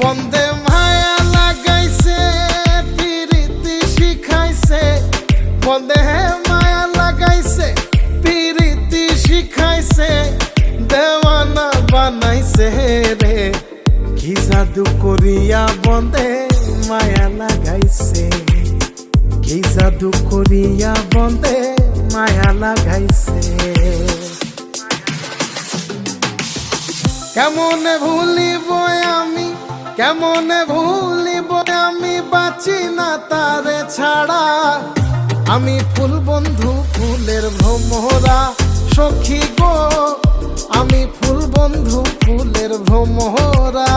বন্দে মায়া লাগাইছে পিরিতি শিখাইছে, বন্দে মায়া লাগাইছে পিরিতি শিখাইছে, দেওয়ানা বানাইছে রে। কি জাদু করিয়া বন্দে মায়া লাগাইছে, কি জাদু করিয়া বন্দে মায়া লাগাইছে। কেমনে ভুলিব আমি, কেমনে ভুলিব আমি, বাঁচি না তারে ছাড়া। আমি ফুল বন্ধু ফুলের ভ্রমরা সখী গো, আমি ফুল বন্ধু ফুলের ভ্রমরা।